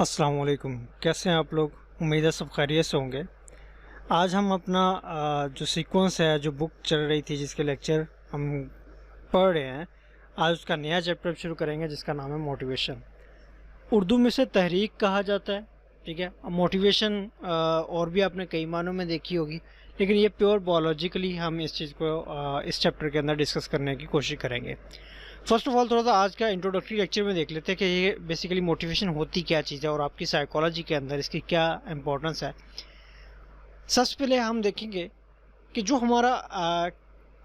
अस्सलाम वालेकुम। कैसे हैं आप लोग? उम्मीद है सब खैरियत से होंगे। आज हम अपना जो सीक्वेंस है, जो बुक चल रही थी, जिसके लेक्चर हम पढ़ रहे हैं, आज उसका नया चैप्टर शुरू करेंगे जिसका नाम है मोटिवेशन। उर्दू में से तहरीक कहा जाता है। ठीक है, अब मोटिवेशन और भी आपने कई मानों में देखी होगी, लेकिन ये प्योर बायोलॉजिकली हम इस चीज़ को इस चैप्टर के अंदर डिस्कस करने की कोशिश करेंगे। फर्स्ट ऑफ ऑल थोड़ा सा आज का इंट्रोडक्टरी लेक्चर में देख लेते हैं कि ये बेसिकली मोटिवेशन होती क्या चीज़ है और आपकी साइकोलॉजी के अंदर इसकी क्या इंपॉर्टेंस है। सबसे पहले हम देखेंगे कि जो हमारा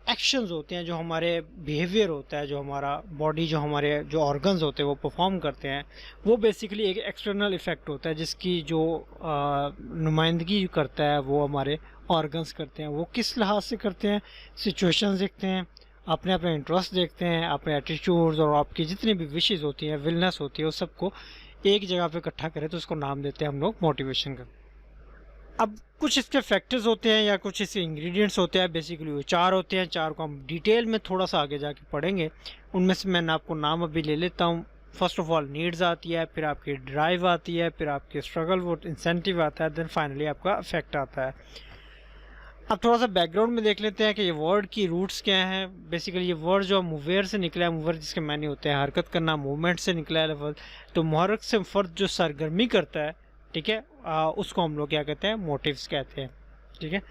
एक्शंस होते हैं, जो हमारे बिहेवियर होता है, जो हमारा बॉडी, जो हमारे जो ऑर्गन्स होते हैं वो परफॉर्म करते हैं, वो बेसिकली एक एक्सटर्नल इफेक्ट होता है जिसकी जो नुमाइंदगी करता है वो हमारे ऑर्गन्स करते हैं। वो किस लिहाज से करते हैं? सिचुएशंस देखते हैं, अपने अपने इंटरेस्ट देखते हैं, अपने एटीट्यूड्स और आपकी जितनी भी विशेज़ होती हैं, विलनेस होती है, उस सबको एक जगह पे इकट्ठा करें तो उसको नाम देते हैं हम लोग मोटिवेशन का। अब कुछ इसके फैक्टर्स होते हैं या कुछ इसके इंग्रेडिएंट्स होते हैं, बेसिकली वो चार होते हैं। चार को हम डिटेल में थोड़ा सा आगे जाके पढ़ेंगे। उनमें से मैंने आपको नाम अभी ले लेता हूँ। फर्स्ट ऑफ ऑल नीड्स आती है, फिर आपकी ड्राइव आती है, फिर आपकी स्ट्रगल वो इंसेंटिव आता है, देन फाइनली आपका अफेक्ट आता है। अब थोड़ा सा बैकग्राउंड में देख लेते हैं कि ये वर्ड की रूट्स क्या हैं। बेसिकली ये वर्ड जो मूवेर से निकला है, मूवर जिसके मायने होते हैं हरकत करना, मूवमेंट से निकला है लफ्ज़। तो मुहर्रक से फ़र्द जो सरगर्मी करता है, ठीक है, उसको हम लोग क्या कहते हैं? मोटिव्स कहते हैं। ठीक है,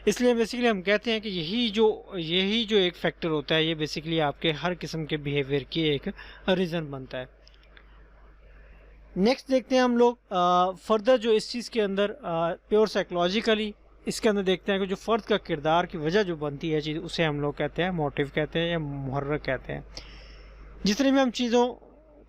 इसलिए बेसिकली हम कहते हैं कि यही जो एक फैक्टर होता है, ये बेसिकली आपके हर किस्म के बिहेवियर की एक रीज़न बनता है। नेक्स्ट देखते हैं हम लोग फर्दर जो इस चीज़ के अंदर प्योर साइकोलॉजिकली इसके अंदर देखते हैं कि जो फ़र्द का किरदार की वजह जो बनती है चीज़, उसे हम लोग कहते हैं मोटिव कहते हैं या मुहर्रक कहते हैं। जितने भी हम चीज़ों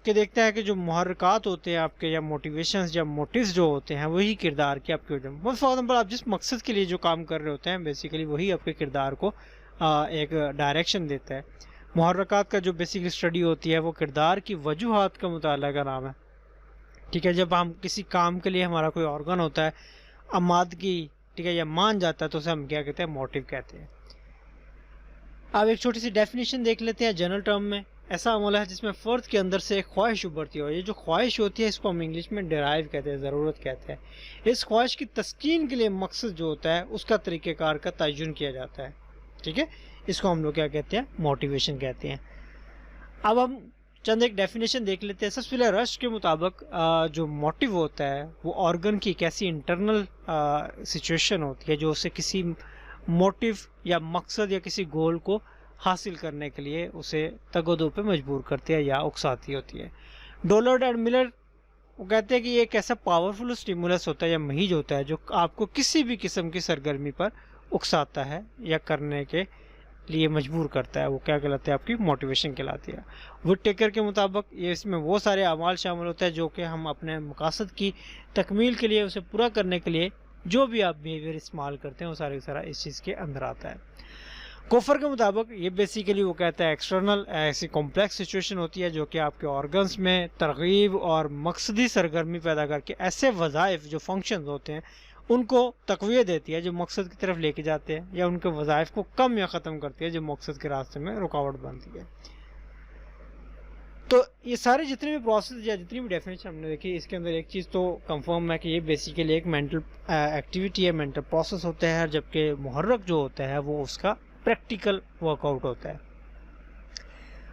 के देखते हैं कि जो मुहर्रकात होते हैं आपके या मोटिवेशंस या मोटिव्स जो होते हैं, वही किरदार की आपकी वजह। फॉर एग्जाम्पल, आप जिस मकसद के लिए जो काम कर रहे होते हैं, बेसिकली वही आपके किरदार को एक डायरेक्शन देता है। मुहर्रकात का जो बेसिकली स्टडी होती है वो किरदार की वजूहात का मुताला का नाम है। ठीक है, जब हम किसी काम के लिए हमारा कोई ऑर्गन होता है आमादगी, ठीक है, या मान जाता है, तो उसे हम क्या कहते हैं? मोटिव कहते हैं। अब एक छोटी सी डेफिनेशन देख लेते हैं जनरल टर्म में। ऐसा अमल है जिसमें फ़र्द के अंदर से एक ख्वाहिश उभरती है, और ये जो ख्वाहिश होती है इसको हम इंग्लिश में डिराइव कहते हैं, ज़रूरत कहते हैं। इस ख्वाहिश की तस्कीन के लिए मकसद जो होता है उसका तरीक़ेकार का तयन किया जाता है। ठीक है, इसको हम लोग क्या कहते हैं? मोटिवेशन कहते हैं। अब हम चंद एक डेफिनेशन देख लेते हैं। सबसे पहले रश के मुताबिक जो मोटिव होता है वो ऑर्गन की एक ऐसी इंटरनल सिचुएशन होती है जो उसे किसी मोटिव या मकसद या किसी गोल को हासिल करने के लिए उसे तगदो पे मजबूर करती है या उकसाती होती है। डोलर्ड एंड मिलर वो कहते हैं कि ये एक ऐसा पावरफुल स्टिमुलस होता है या महीज होता है जो आपको किसी भी किस्म की सरगर्मी पर उकसाता है या करने के लिए मजबूर करता है। वो क्या कहलाता है? आपकी मोटिवेशन कहलाती है। वुडटेकर के मुताबिक ये इसमें वो सारे अमाल शामिल होते हैं जो कि हम अपने मकासद की तकमील के लिए, उसे पूरा करने के लिए जो भी आप बिहेवियर इस्तेमाल करते हैं, वो सारा सारा इस चीज़ के अंदर आता है। कोफर के मुताबिक ये बेसिकली वो कहता है एक्सटर्नल ऐसी कॉम्प्लेक्स सिचुएशन होती है जो कि आपके ऑर्गन्स में तरगीब और मकसदी सरगर्मी पैदा करके ऐसे वज़ाइफ जो फंक्शंस होते हैं उनको तक़वियत देती है जो मकसद की तरफ लेके जाते हैं, या उनके वज़ाइफ को कम या ख़त्म करती है जो मकसद के रास्ते में रुकावट बनती है। तो ये सारे जितने भी प्रोसेस या जितनी भी डेफिनेशन हमने देखी, इसके अंदर एक चीज़ तो कंफर्म है कि ये बेसिकली एक मेंटल एक्टिविटी है, मेंटल प्रोसेस होता है, जबकि मुहर्रक जो होता है वो उसका प्रैक्टिकल वर्कआउट होता है।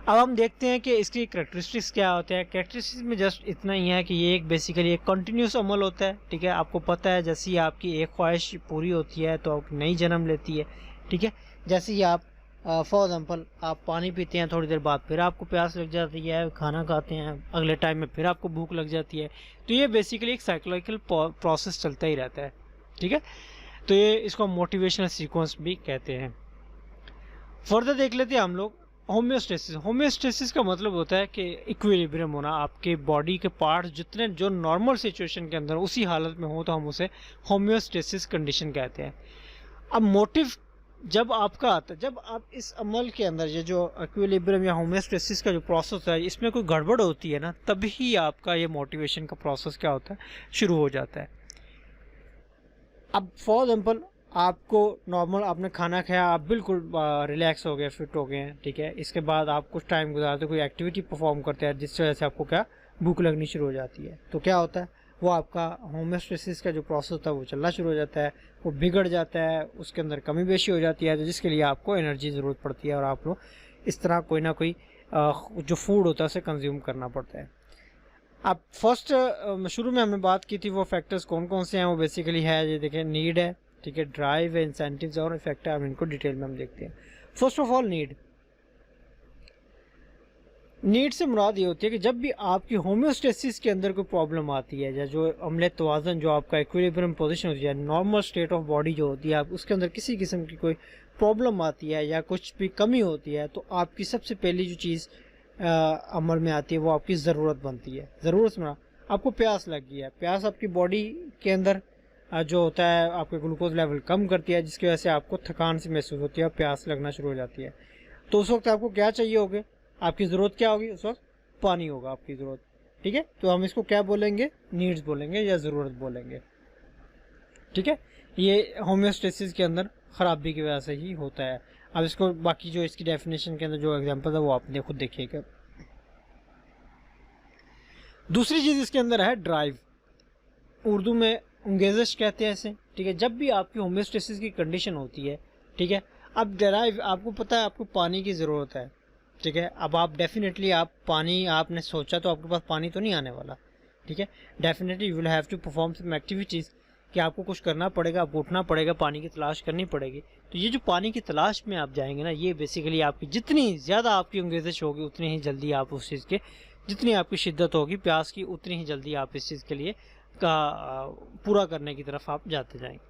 अब हम देखते हैं कि इसकी कैरेक्टरिस्टिक्स क्या होते हैं। कैरेक्टरिस्टिक्स में जस्ट इतना ही है कि ये एक बेसिकली एक कंटिन्यूस अमल होता है। ठीक है, आपको पता है जैसे ही आपकी एक ख्वाहिश पूरी होती है तो आप नई जन्म लेती है। ठीक है, जैसे ही आप फॉर एग्जांपल आप पानी पीते हैं, थोड़ी देर बाद फिर आपको प्यास लग जाती है, खाना खाते हैं, अगले टाइम में फिर आपको भूख लग जाती है। तो ये बेसिकली एक साइकोलॉजिकल प्रोसेस चलता ही रहता है। ठीक है, तो ये इसको मोटिवेशनल सीक्वेंस भी कहते हैं। फर्दर देख लेते हैं हम लोग होम्योस्टेसिस। होम्योस्टेसिस का मतलब होता है कि इक्विलिब्रियम होना, आपके बॉडी के पार्ट्स जितने जो नॉर्मल सिचुएशन के अंदर उसी हालत में हो तो हम उसे होम्योस्टेसिस कंडीशन कहते हैं। अब मोटिव जब आपका आता है, जब आप इस अमल के अंदर ये जो इक्विलिब्रियम या होम्योस्टेसिस का जो प्रोसेस है इसमें कोई गड़बड़ होती है ना, तभी आपका ये मोटिवेशन का प्रोसेस क्या होता है? शुरू हो जाता है। अब फॉर एग्जाम्पल आपको नॉर्मल आपने खाना खाया, आप बिल्कुल रिलैक्स हो गए, फिट हो गए हैं। ठीक है, इसके बाद आप कुछ टाइम गुजारते कोई एक्टिविटी परफॉर्म करते हैं जिसकी वजह से आपको क्या भूख लगनी शुरू हो जाती है। तो क्या होता है? वो आपका होम्योस्टेसिस का जो प्रोसेस होता है वो चलना शुरू हो जाता है, वो बिगड़ जाता है, उसके अंदर कमी बेशी हो जाती है, तो जिसके लिए आपको एनर्जी ज़रूरत पड़ती है और आप लोग इस तरह कोई ना कोई जो फूड होता है उसे कंज्यूम करना पड़ता है। अब फर्स्ट शुरू में हमने बात की थी वो फैक्टर्स कौन कौन से हैं, वो बेसिकली है ये देखें, नीड है, ठीक है, ड्राइव है, इंसेंटिव्स और इफेक्ट है। अब इनको डिटेल में हम देखते हैं। फर्स्ट ऑफ ऑल नीड से मुराद ये होती है कि जब भी आपकी होम्योस्टेसिस के अंदर कोई प्रॉब्लम आती है या जो अम्लत तवाज़न जो आपका इक्विलिब्रियम पोजीशन होती है, नॉर्मल स्टेट ऑफ बॉडी जो होती है, आप उसके अंदर किसी किस्म की कोई प्रॉब्लम आती है या कुछ भी कमी होती है, तो आपकी सबसे पहली जो चीज़ अमल में आती है वो आपकी ज़रूरत बनती है। ज़रूरत में आपको प्यास लग गई है, प्यास आपकी बॉडी के अंदर जो होता है आपके ग्लूकोज लेवल कम करती है, जिसकी वजह से आपको थकान सी महसूस होती है और प्यास लगना शुरू हो जाती है। तो उस वक्त आपको क्या चाहिए होगा, आपकी ज़रूरत क्या होगी उस वक्त, पानी होगा आपकी ज़रूरत, ठीक है। तो हम इसको क्या बोलेंगे, नीड्स बोलेंगे या ज़रूरत बोलेंगे, ठीक है। ये होम्योस्टेसिस के अंदर ख़राबी की वजह से ही होता है। अब इसको बाकी जो इसकी डेफिनेशन के अंदर जो एग्जांपल है वो आपने खुद देखिएगा। दूसरी चीज़ इसके अंदर है ड्राइव, उर्दू में अंगेज़श कहते हैं इसे, ठीक है। जब भी आपकी होम्योस्टेसिस की कंडीशन होती है, ठीक है, अब ड्राइव, आपको पता है आपको पानी की ज़रूरत है, ठीक है। अब आप डेफिनेटली आप पानी आपने सोचा तो आपके पास पानी तो नहीं आने वाला, ठीक है। Definitely you will have to perform some activities, कि आपको कुछ करना पड़ेगा, आपको उठना पड़ेगा, पानी की तलाश करनी पड़ेगी। तो ये जो पानी की तलाश में आप जाएंगे ना, ये बेसिकली आपकी जितनी ज़्यादा आपकी अंगेज़श होगी उतनी ही जल्दी आप उस चीज़ के, जितनी आपकी शिद्दत होगी प्यास की, उतनी ही जल्दी आप इस चीज़ के लिए का पूरा करने की तरफ आप जाते जाएंगे।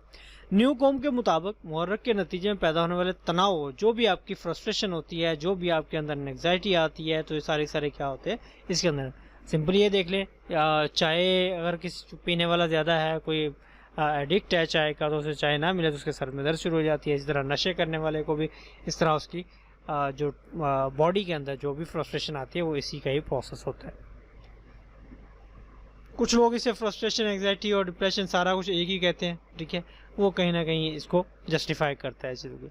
न्यूकॉम के मुताबिक मुहर्रक के नतीजे में पैदा होने वाले तनाव, जो भी आपकी फ्रस्ट्रेशन होती है, जो भी आपके अंदर एंग्जाइटी आती है, तो ये सारे क्या होते हैं इसके अंदर। सिंपली ये देख लें, चाय अगर किसी पीने वाला ज़्यादा है, कोई एडिक्ट है चाय का, तो उसे चाय ना मिले तो उसके सर में दर्द शुरू हो जाती है। इस तरह नशे करने वाले को भी इस तरह उसकी जो बॉडी के अंदर जो भी फ्रस्ट्रेशन आती है वो इसी का ही प्रोसेस होता है। कुछ लोग इसे फ्रस्ट्रेशन, एंग्जाइटी और डिप्रेशन सारा कुछ एक ही कहते हैं, ठीक है। वो कहीं ना कहीं इसको जस्टिफाई करता है चीज़ों को।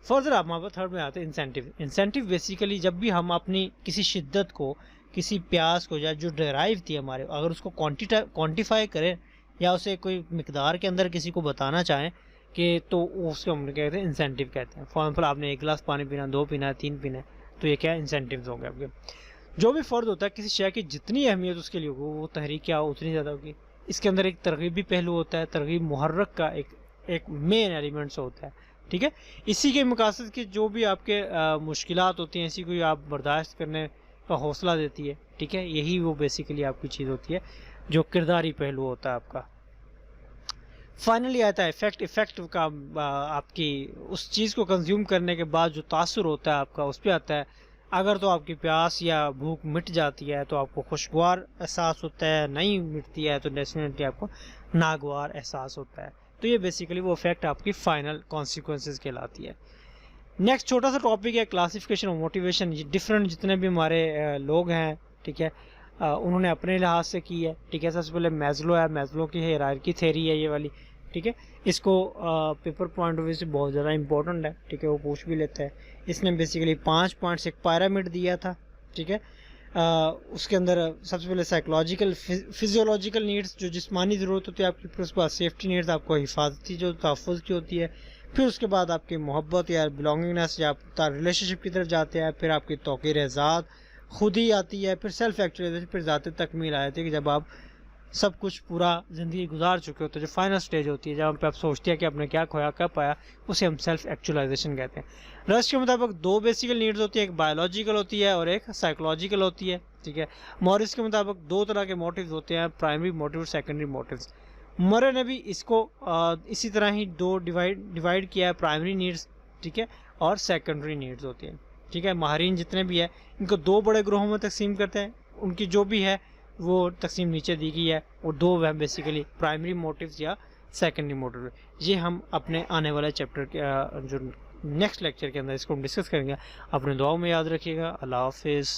फर्दर आप हमारे थर्ड में आते हैं इंसेंटिव। इंसेंटिव बेसिकली जब भी हम अपनी किसी शिद्दत को, किसी प्यास को या जो ड्राइव थी हमारे, अगर उसको क्वान्टिफाई करें या उसे कोई मिकदार के अंदर किसी को बताना चाहें कि, तो उसको हम कहते हैं इंसेंटिव कहते हैं। फॉर एग्जाम्पल आपने 1 गिलास पानी पीना, 2 पीना, 3 पीना, तो ये क्या इंसेंटिव्स होंगे आपके। जो भी फ़र्द होता है किसी शय की जितनी अहमियत उसके लिए होगी, वो तहरीक क्या हो उतनी ज़्यादा होगी। इसके अंदर एक तरगीबी पहलू होता है, तरगीब मुहर्रक का एक मेन एलिमेंट्स होता है, ठीक है। इसी के मकासद के जो भी आपके मुश्किलात होती हैं, इसी को आप बर्दाश्त करने का हौसला देती है, ठीक है। यही वो बेसिकली आपकी चीज़ होती है जो किरदारी पहलू होता है आपका। फाइनली आता है इफ़ेक्ट। इफ़ेक्ट का आपकी उस चीज़ को कंज्यूम करने के बाद जो तासुर होता है आपका, उस पर आता है। अगर तो आपकी प्यास या भूख मिट जाती है तो आपको खुशगवार एहसास होता है, नहीं मिटती है तो डेफिनेटली आपको नागवार एहसास होता है। तो ये बेसिकली वो इफेक्ट आपकी फाइनल कॉन्सिक्वेंसेस कहलाती है। नेक्स्ट छोटा सा टॉपिक है क्लासिफिकेशन ऑफ मोटिवेशन। डिफरेंट जितने भी हमारे लोग हैं, ठीक है, उन्होंने अपने लिहाज से की है, ठीक है। सबसे पहले मैस्लो है, मैस्लो की हायरार्की थ्योरी है ये वाली, ठीक है। इसको पेपर पॉइंट ऑफ व्यू से बहुत ज़्यादा इंपॉर्टेंट है, ठीक है, वो पूछ भी लेता है। इसने बेसिकली 5 पॉइंट्स एक पिरामिड दिया था, ठीक है। उसके अंदर सबसे पहले साइकोलॉजिकल, फिजियोलॉजिकल नीड्स जो जिस्मानी ज़रूरत होती है आपकी, फिर उसके बाद सेफ्टी नीड्स आपको हिफाजती जो तहफ़्फ़ुज़ की होती है, फिर उसके बाद आपकी मोहब्बत या बिलोंगिंगनेस या रिलेशनशिप की तरफ जाते हैं, फिर आपकी तौक़ीर ज़ात खुद ही आती है, फिर सेल्फ एक्चुअलाइजेशन, फिर ज़ात तकमील आती है कि जब आप सब कुछ पूरा ज़िंदगी गुजार चुके होते हैं। जो फाइनल स्टेज होती है जब हम पे आप सोचते हैं कि आपने क्या खोया क्या पाया, उसे हम सेल्फ एक्चुअलाइजेशन कहते हैं। रश के मुताबिक 2 बेसिकल नीड्स होती है, एक बायोलॉजिकल होती है और एक साइकोलॉजिकल होती है, ठीक है। मॉरिस के मुताबिक 2 तरह के मोटिव्स होते हैं, प्राइमरी मोटिव, सेकेंडरी मोटिव्स। मरे ने भी इसको इसी तरह ही 2 डिवाइड किया है, प्राइमरी नीड्स, ठीक है, और सेकेंडरी नीड्स होती है, ठीक है। माहरीन जितने भी है इनको 2 बड़े ग्रोहों में तकसीम करते हैं। उनकी जो भी है वो तकसीम नीचे दी गई है, और 2 है बेसिकली प्राइमरी मोटिव्स या सेकेंडरी मोटिव। ये हम अपने आने वाले चैप्टर के जो नेक्स्ट लेक्चर के अंदर इसको हम डिस्कस करेंगे। अपने दुआओं में याद रखिएगा। अल्लाह हाफिज़।